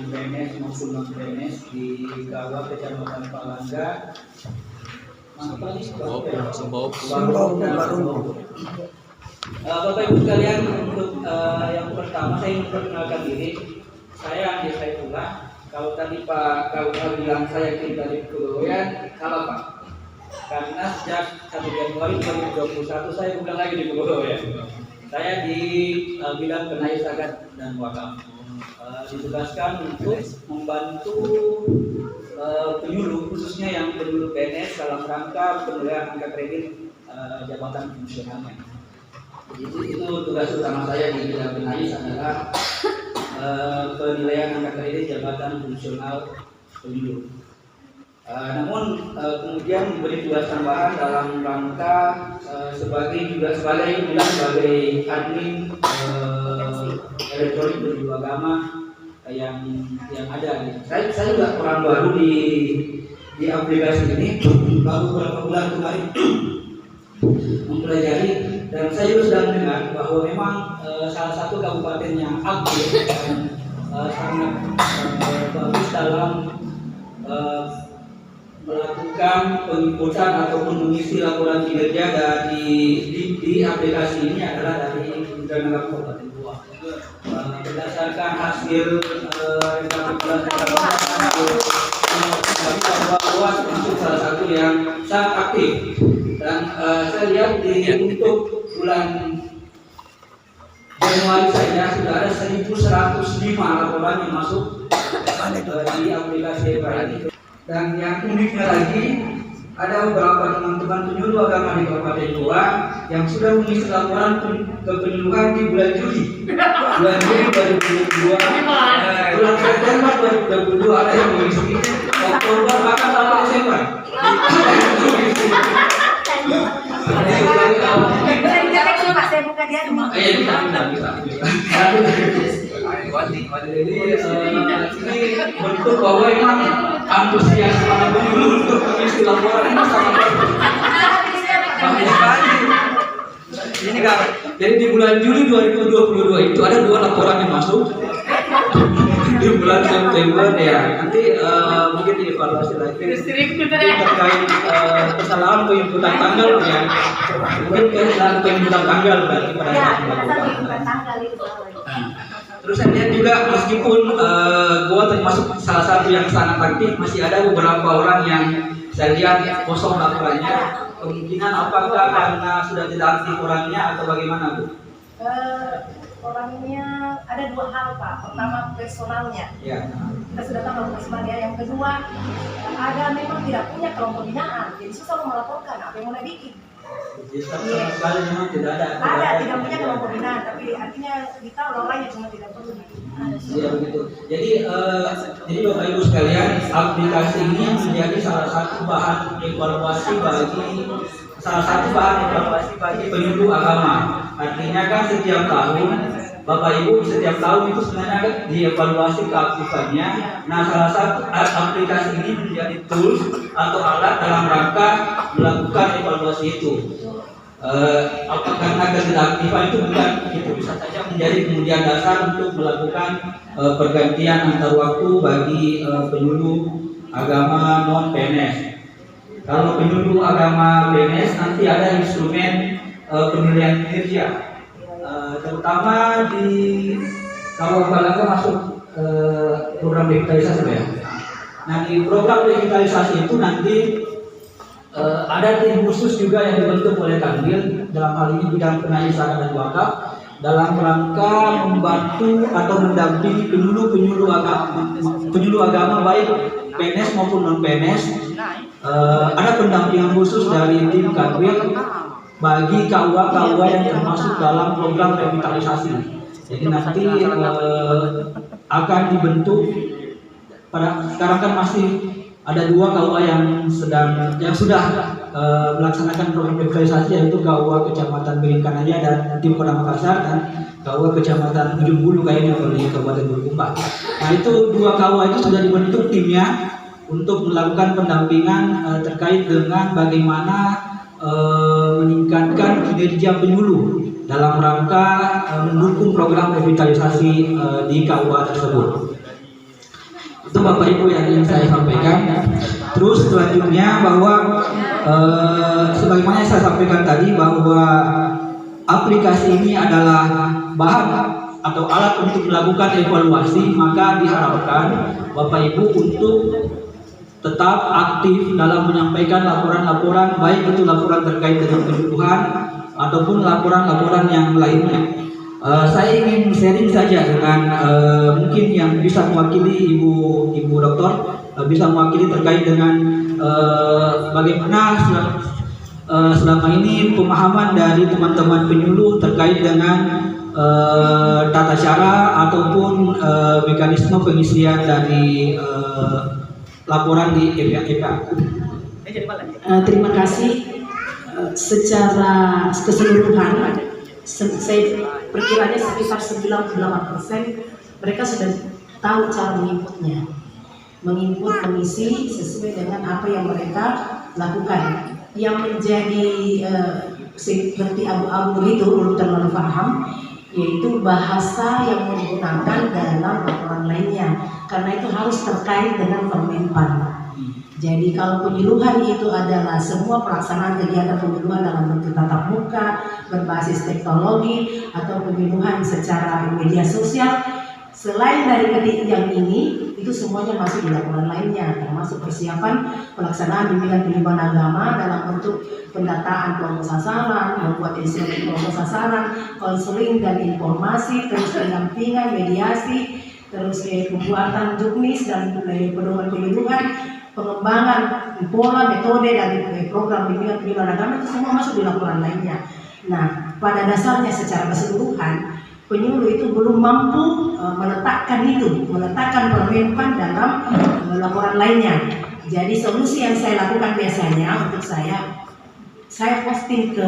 PNS maupun non PNS di KUA Kecamatan Palangga, Bapak Ibu sekalian, untuk yang pertama saya ingin perkenalkan diri. Saya Andi Saifullah. Kalau tadi Pak KUA bilang saya dari kepegawaian, salah Pak. Karena sejak 1 Januari 2021 saya bukan lagi di kepegawaian. Saya di bidang penaisakan dan wakaf. Ditugaskan untuk membantu penyuluh, khususnya yang penyuluh PNS dalam rangka penilaian angka kredit jabatan fungsionalnya. Itu tugas utama saya di bidang penais adalah penilaian angka kredit jabatan fungsional penyuluh. Namun kemudian diberi tugas tambahan dalam rangka sebagai admin elektronik penyuluh agama yang ada. Saya juga orang baru di aplikasi ini, baru beberapa bulan kemarin mempelajari, dan saya juga sudah mendengar bahwa memang salah satu kabupaten yang aktif dan sangat bagus dalam melakukan penginputan ataupun mengisi laporan kinerja di aplikasi ini adalah dari Kementerian Agama Kabupaten Goa. Berdasarkan hasil rekapitulasi bahwa termasuk salah satu yang sangat aktif, dan saya lihat untuk bulan Januari saja sudah ada 1.105 laporan yang masuk di aplikasi ini. Dan yang uniknya lagi, ada beberapa teman-teman penyuluh agama di Kabupaten Goa yang sudah mengisi laporan kepenyuluhan di bulan Juli 2022, bulan September 2022 ada yang mengisi, Oktober bahkan sampai Desember. Ini bentuk bahwa memang antusias para penyuluh untuk mengisi laporan ini sangat bagus sekali. Ini kan, jadi di bulan Juli 2022 itu ada 2 laporan yang masuk. Di bulan September ya, nanti mungkin dievaluasi lagi terkait kesalahan penginputan tanggal ya, mungkin kesalahan penginputan tanggal bagi pada terus saya lihat juga meskipun gua termasuk salah satu yang sangat aktif, masih ada beberapa orang yang saya lihat kosong laporannya. Kemungkinan apakah karena sudah tidak aktif orangnya atau bagaimana, Bu? Orangnya ada 2 hal, Pak. Pertama personalnya. Ya. Kita sudah tahu personalnya. Yang kedua, ada memang tidak punya kelompok binaan, jadi susah melaporkan apa yang mau bikin. Jadi sama sekali memang tidak ada. Tidak punya kelompok binaan, tapi artinya kita orang lainnya cuma tidak perlu. Iya begitu. Jadi Bapak Ibu sekalian, aplikasi ini menjadi salah satu bahan evaluasi bagi penyuluh agama. Artinya kan setiap tahun Bapak Ibu setiap tahun itu sebenarnya dievaluasi keaktifannya. Nah, salah satu aplikasi ini menjadi tools atau alat dalam rangka melakukan evaluasi itu. Karena ketidakaktifan itu bukan itu bisa saja menjadi kemudian dasar untuk melakukan pergantian antar waktu bagi penyuluh agama non PNS. Kalau penyuluh agama PNS nanti ada instrumen penilaian kinerja, terutama kalau Palangga masuk program digitalisasi ya. Nah, di program digitalisasi itu nanti ada tim khusus juga yang dibentuk oleh Kanwil, dalam hal ini bidang penaisakan dan wakaf, dalam rangka membantu atau mendampingi penyuluh agama baik PNS maupun non PNS. Ada pendampingan khusus dari tim Kanwil bagi KUA yang termasuk dalam program revitalisasi. Jadi nanti akan dibentuk sekarang kan masih ada 2 KUA yang sudah melaksanakan program revitalisasi, yaitu KUA Kecamatan Bilingkanaya dan tim Kota Makassar, dan KUA Kecamatan Ujung Bulu kayaknya di Kabupaten Bulukumba. Nah, itu 2 KUA itu sudah dibentuk timnya untuk melakukan pendampingan terkait dengan bagaimana meningkatkan kinerja penyuluh dalam rangka mendukung program revitalisasi di KUA tersebut. Itu Bapak Ibu yang ingin saya sampaikan. Terus selanjutnya bahwa sebagaimana yang saya sampaikan tadi bahwa aplikasi ini adalah bahan atau alat untuk melakukan evaluasi, maka diharapkan Bapak Ibu untuk tetap aktif dalam menyampaikan laporan-laporan, baik itu laporan terkait dengan penyuluhan ataupun laporan-laporan yang lainnya. Saya ingin sharing saja dengan mungkin yang bisa mewakili Ibu Doktor, bisa mewakili terkait dengan bagaimana selama ini pemahaman dari teman-teman penyuluh terkait dengan tata cara ataupun mekanisme pengisian dari laporan di EPA. Terima kasih. Secara keseluruhan, saya perkiranya sekitar 98% mereka sudah tahu cara menginput, mengisi sesuai dengan apa yang mereka lakukan. Yang menjadi seperti abu-abu itu belum terlalu paham, yaitu bahasa yang mau digunakan dalam laporan lainnya, karena itu harus terkait dengan Permenpan. Jadi kalau penyuluhan itu adalah semua pelaksanaan kegiatan penyuluhan dalam bentuk tatap muka, berbasis teknologi, atau penyuluhan secara media sosial, selain dari ketiga yang ini, itu semuanya masuk di laporan lainnya, termasuk persiapan pelaksanaan bimbingan penyuluhan agama dalam bentuk pendataan kelompok sasaran, membuat instrumen kelompok sasaran, konseling dan informasi, terus pendampingan, mediasi, terus pembuatan juknis dan pedoman penyuluhan, pengembangan pola, metode dan program bimbingan penyuluhan agama, itu semua masuk di laporan lainnya. Nah, pada dasarnya secara keseluruhan penyuluh itu belum mampu meletakkan Permenpan dalam laporan lainnya. Jadi solusi yang saya lakukan biasanya untuk saya posting ke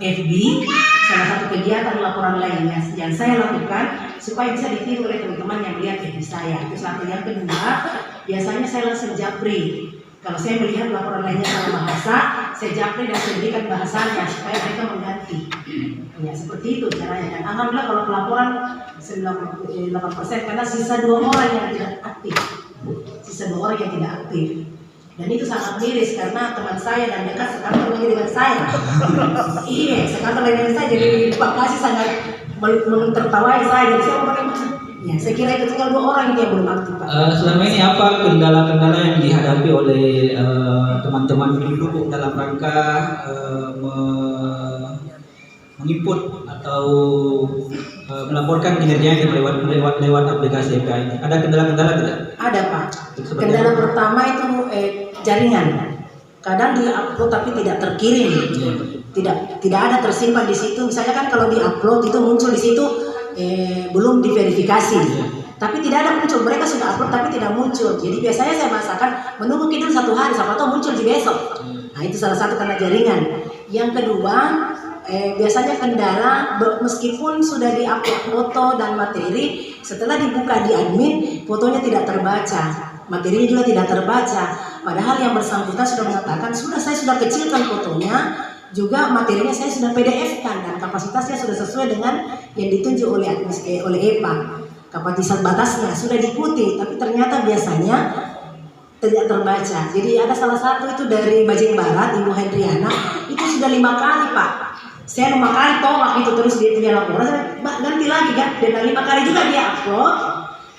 FB salah satu kegiatan laporan lainnya yang saya lakukan supaya bisa ditiru oleh teman-teman yang melihat FB saya. Itu satu. Yang kedua, biasanya saya langsung japri. Kalau saya melihat laporan lainnya salah bahasa, saya japri dan saya berikan bahasanya supaya mereka mengganti. Ya, seperti itu caranya. Dan alhamdulillah kalau pelaporan 98%, karena sisa 2 orang yang tidak aktif. Dan itu sangat miris karena teman saya dan dekat sekantor lagi dengan saya. Iya, sekantor lagi dengan saya, jadi Pak Kasih sangat menertawai saya. Jadi saya bagaimana? Ya, saya kira itu tinggal 2 orang ini yang belum aktif, Pak. Selama ini apa kendala-kendala yang dihadapi oleh teman-teman penyuluh dalam rangka menginput atau melaporkan kinerjanya lewat aplikasi EPA ini? Ada kendala-kendala tidak? Ada, Pak. Kendala pertama itu jaringan. Kadang di-upload tapi tidak terkirim. Tidak ada tersimpan di situ. Misalnya kan kalau di-upload itu muncul di situ belum diverifikasi. Tapi tidak ada muncul. Mereka sudah upload tapi tidak muncul. Jadi biasanya saya masakan menunggu kidul 1 hari, siapa tahu muncul di besok. Nah, itu salah satu karena jaringan. Yang kedua, biasanya kendala meskipun sudah di-upload foto dan materi, setelah dibuka di admin, fotonya tidak terbaca, materinya juga tidak terbaca. Padahal yang bersangkutan sudah mengatakan, saya sudah kecilkan fotonya, juga materinya saya sudah PDF-kan dan kapasitasnya sudah sesuai dengan yang ditunjuk oleh EPA. Kapasitas batasnya sudah diikuti, tapi ternyata biasanya tidak terbaca. Jadi ada salah satu itu dari Bajing Barat, Ibu Hendriana, itu sudah 5 kali, Pak. Saya 5 kali tolak itu, terus dia punya laporan, ganti lagi kan, dan 5 kali juga dia upload.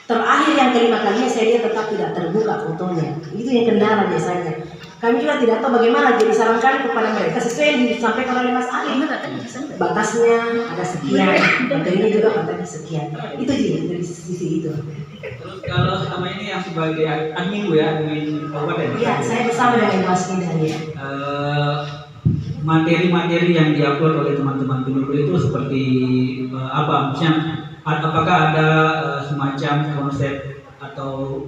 Terakhir yang ke-5 kalinya saya lihat tetap tidak terbuka fotonya. Itu yang kendala biasanya. Kami juga tidak tahu bagaimana, jadi sarankan kepada mereka sesuai yang disampaikan oleh Mas Ali. Batasnya ada sekian, materinya juga batasnya sekian. Itu juga dari sisi itu. Terus kalau selama ini yang sebagai admin kabupaten? Iya, saya bersama dengan Mas Indah ya. Materi-materi yang diupload oleh teman-teman penyuluh itu seperti apa? Misalnya, apakah ada semacam konsep atau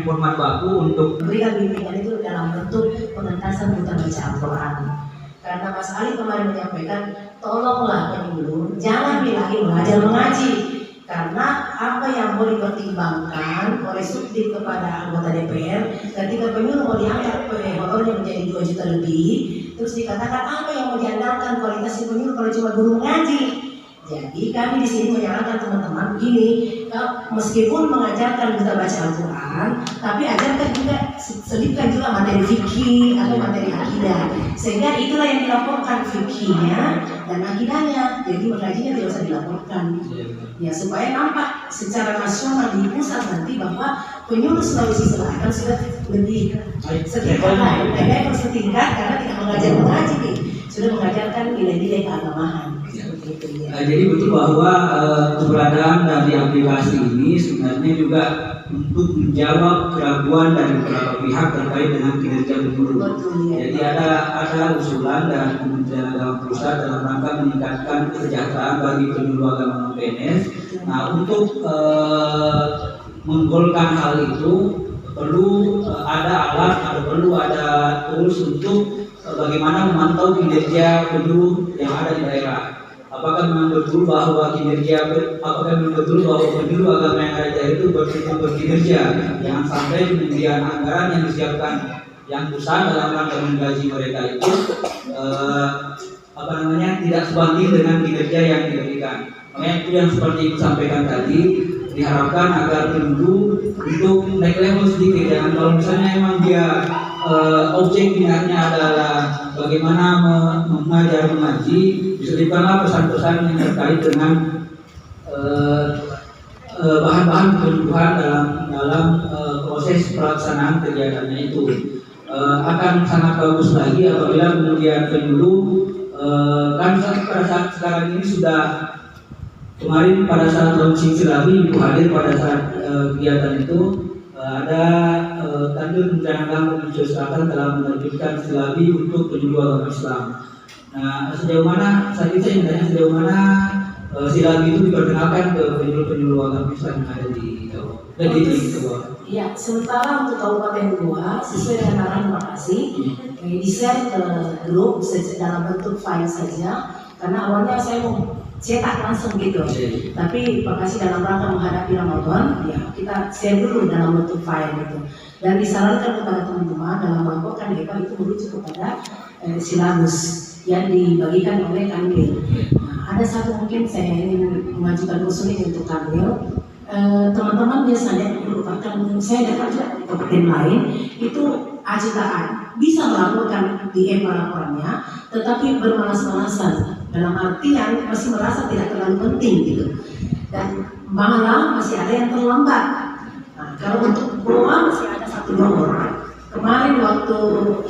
format baku untuk memberikan bimbingan itu dalam bentuk pengentasan buta baca Al-Quran. Karena Mas Ali kemarin menyampaikan, tolonglah penyuluh jangan bilangin belajar mengaji, karena apa yang mau dipertimbangkan oleh subdit kepada anggota DPR ketika penyuluh mau diangkat honornya menjadi 2 juta lebih, terus dikatakan apa yang mau diandalkan kualitas penyuluh kalau cuma guru mengaji. Jadi kami di sini menyarankan teman-teman begini, meskipun mengajarkan kita baca Al-Quran, tapi ajarkan juga, selipkan juga materi fikih atau materi akidah, sehingga itulah yang dilaporkan fikihnya dan akidahnya. Jadi mengajinya tidak usah dilaporkan, ya supaya nampak secara nasional di pusat nanti bahwa penyuluh Sulawesi Selatan sudah lebih setingkat, setingkat karena tidak mengajar nih, sudah mengajarkan nilai-nilai keagamaan. Jadi betul bahwa keberadaan dari aplikasi ini sebenarnya juga untuk menjawab keraguan dari beberapa pihak terkait dengan kinerja penyuluh. Jadi ada usulan dari Kementerian Agama Pusat dalam rangka meningkatkan kesejahteraan bagi penyuluh agama non-PNS. Nah, untuk menggolkan hal itu perlu ada alat atau perlu ada tools untuk bagaimana memantau kinerja penyuluh yang ada di daerah. Apakah memang betul bahwa penyuluh agama yang ada itu betul berkinerja? Jangan sampai kemudian anggaran yang disiapkan yang besar dalam rangka menggaji mereka itu tidak sebanding dengan kinerja yang diberikan. Makanya itu yang seperti itu sampaikan tadi, diharapkan agar penyuluh untuk naik level sedikit. Jangan kalau misalnya emang dia objek minatnya adalah bagaimana mengajar mengaji, diselipkanlah pesan-pesan yang terkait dengan bahan-bahan kebutuhan dalam proses pelaksanaan kegiatannya itu. Akan sangat bagus lagi apabila kemudian penyuluh kan pada saat sekarang ini sudah kemarin pada saat launching silabi Ibu hadir pada saat kegiatan itu ada Kantor Kementerian Agama Sulawesi Selatan telah menerbitkan silabi untuk penyuluh agama Islam. Nah, sejauh mana saat itu saya ingin tanya sejauh mana silabi itu diperkenalkan ke penyuluh agama Islam yang ada di Jawa. Ya, sementara untuk Kabupaten Goa sesuai dengan arahan Pak Kasih, di-share ke grup dalam bentuk file saja, karena awalnya saya mau cetak langsung gitu. Tapi Pak Kasih dalam rangka menghadapi Ramadan, ya kita share dulu dalam bentuk file gitu. Dan disarankan kepada teman-teman dalam melaporkan DEPA itu merujuk kepada silabus yang dibagikan oleh Kanwil. Nah, ada satu mungkin saya ingin mengajukan usul ini untuk Kanwil. Teman-teman biasanya merupakan, saya dapat juga di kabupaten lain itu ajudan bisa melaporkan di EPA laporannya, tetapi bermalas-malasan dalam artian masih merasa tidak terlalu penting gitu, dan malah masih ada yang terlambat. Nah, kalau untuk Goa masih ada satu nomor. Kemarin waktu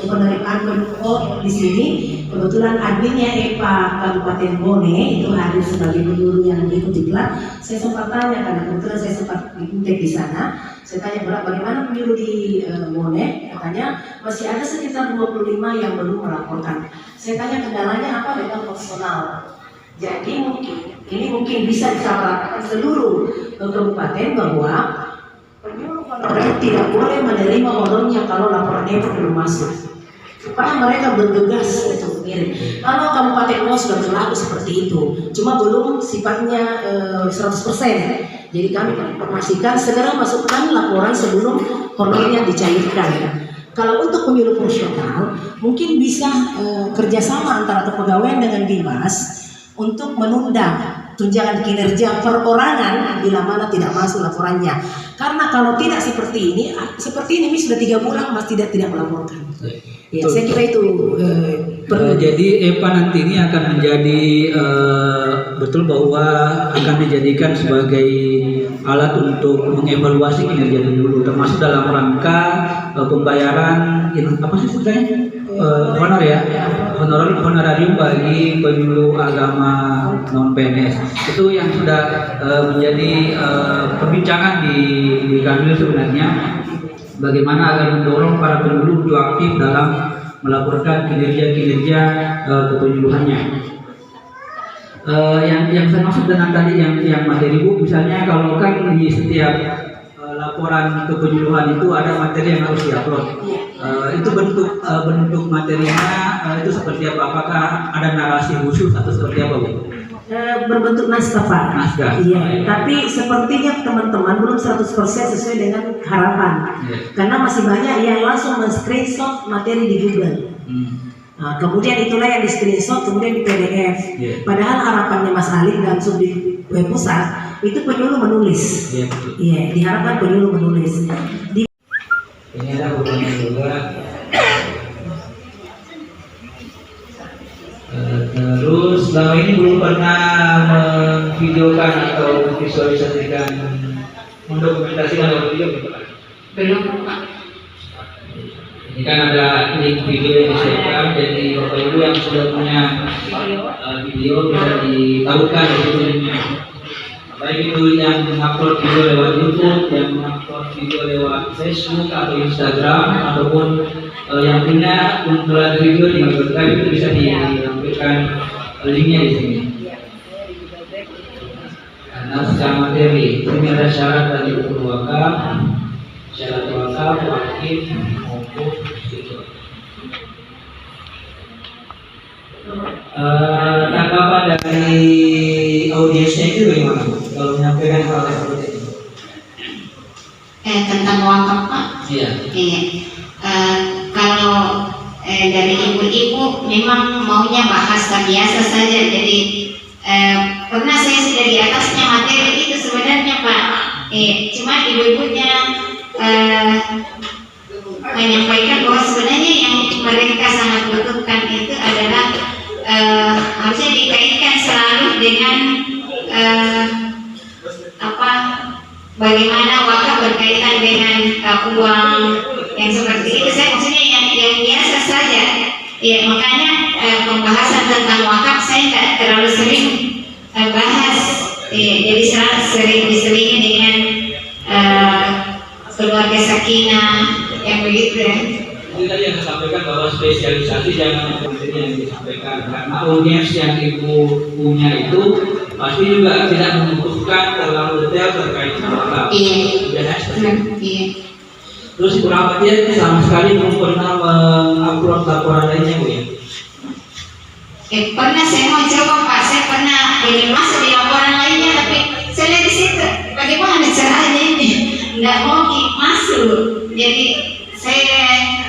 penerimaan info di sini, kebetulan adminnya EPA Kabupaten Bone itu hadir sebagai penyuluh yang ikut diklat. Saya sempat tanya karena kebetulan saya sempat dikuntek di sana. Saya tanya bagaimana penyuluh di Bone, katanya masih ada sekitar 25 yang belum melaporkan. Saya tanya kendalanya apa dengan personal. Jadi mungkin bisa disampaikan seluruh kabupaten bahwa penyuluh honorer tidak boleh menerima honornya kalau laporannya itu belum masuk, supaya mereka bergegas untuk mengirim. Kalau Kabupaten Goa sudah berlaku seperti itu, cuma belum sifatnya 100%. Jadi kami informasikan segera masukkan laporan sebelum honornya dicairkan. Kalau untuk penyuluh profesional, mungkin bisa kerjasama antara kepegawaian dengan Dimas untuk menunda tunjangan kinerja perorangan bila mana tidak masuk laporannya. Karena kalau tidak seperti ini sudah 3 bulan masih tidak melaporkan. Ya, saya kira itu jadi EPA nanti ini akan menjadi betul bahwa akan dijadikan sebagai alat untuk mengevaluasi kinerja penyuluh, termasuk dalam rangka pembayaran apa sih sebetulnya honor ya, honorarium bagi penyuluh agama non PNS. Itu yang sudah menjadi perbincangan di Kanwil sebenarnya, bagaimana agar mendorong para penyuluh untuk aktif dalam melaporkan kinerja kepenyuluhannya. Yang saya maksud dengan tadi yang materi Bu, misalnya kalau kan di setiap laporan kepenyuluhan itu ada materi yang harus diupload. Itu bentuk materinya itu seperti apa? Apakah ada narasi khusus atau seperti apa Bu? Berbentuk naskah Pak. Naskah. Iya, tapi sepertinya teman-teman belum 100% sesuai dengan harapan. Karena masih banyak yang langsung men-screenshot materi di Google. Nah, kemudian itulah yang di screenshot, kemudian di PDF. Iya. Padahal harapannya Mas Ali dan Subdit Pusat itu penyuluh menulis. Iya, betul. Iya, diharapkan penyuluh menulis. Ini ada bebannya juga. Terus selama ini belum pernah memvideokan atau visualisasikan, mendokumentasikan lewat video gitu kan? Belum, Pak. Ini kan ada link video yang disiapkan, jadi Bapak Ibu yang sudah punya video bisa ditahukan di situ linknya. Baik itu yang mengupload video lewat YouTube, yang mengupload video lewat Facebook atau Instagram, ataupun yang punya kumpulan video di Google Drive itu bisa ditampilkan linknya di sini. Karena secara materi, ini ada syarat dari hukum wakaf, syarat wakaf, wakif, maupun situ. Tanggapan dari audiensnya itu bagaimana Bu? Kalau menyampaikan hal seperti itu? Tentang wakaf, Pak. Iya. Iya. Kalau dari ibu-ibu memang maunya bahasa biasa saja. Jadi pernah saya sudah di atasnya materi itu sebenarnya, Pak. Cuma ibu-ibunya menyampaikan bahwa sebenarnya yang mereka sangat butuhkan itu adalah harusnya dikaitkan selalu dengan bagaimana wakaf berkaitan dengan uang yang seperti itu. Saya maksudnya yang biasa saja. Ya, makanya pembahasan tentang wakaf saya tidak terlalu sering bahas. Jadi sering diselingi dengan keluarga sakinah yang begitu ya. Ini tadi yang disampaikan bahwa spesialisasi jangan materi yang disampaikan, karena audiens yang ibu punya itu pasti juga tidak membutuhkan terlalu detail terkait dengan wakaf. Iya. Iya. Terus kurang dia sama sekali belum pernah mengupload laporan lainnya Bu ya? Pernah saya mau coba, Pak. Saya pernah ini masuk di laporan lainnya, tapi saya lihat di situ bagaimana caranya ini nggak mau masuk. Jadi saya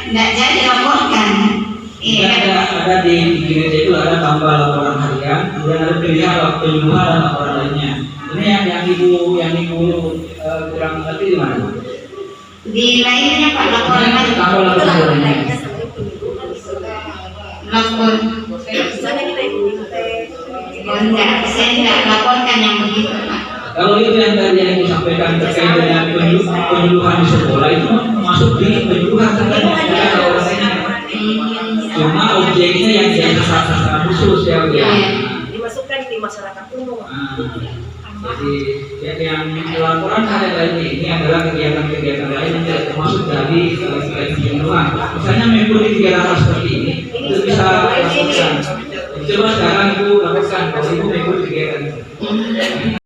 nggak jadi laporkan. Iya. Ada di gereja itu ada tambah laporan harian, kemudian ada pilihan penyuluhan dan laporan lainnya. Ini yang ibu kurang mengerti di mana Bu? Di lainnya, Pak, laporan Ini tambah laporan lainnya. lapor. Misalnya kita ikut Enggak, saya enggak laporkan yang begitu, Pak. Kalau itu yang tadi yang disampaikan terkait dengan penyuluhan di sekolah itu masuk di penyuluhan cuma objeknya yang disasaran khusus ya Bu ya. dimasukkan di masyarakat umum. Jadi yang laporan ada lainnya ini adalah kegiatan-kegiatan lain yang tidak termasuk dari kegiatan penyuluhan. Misalnya mengikuti kegiatan seperti ini itu bisa lakukan. Coba sekarang Ibu lakukan kalau Ibu mengikuti kegiatan itu.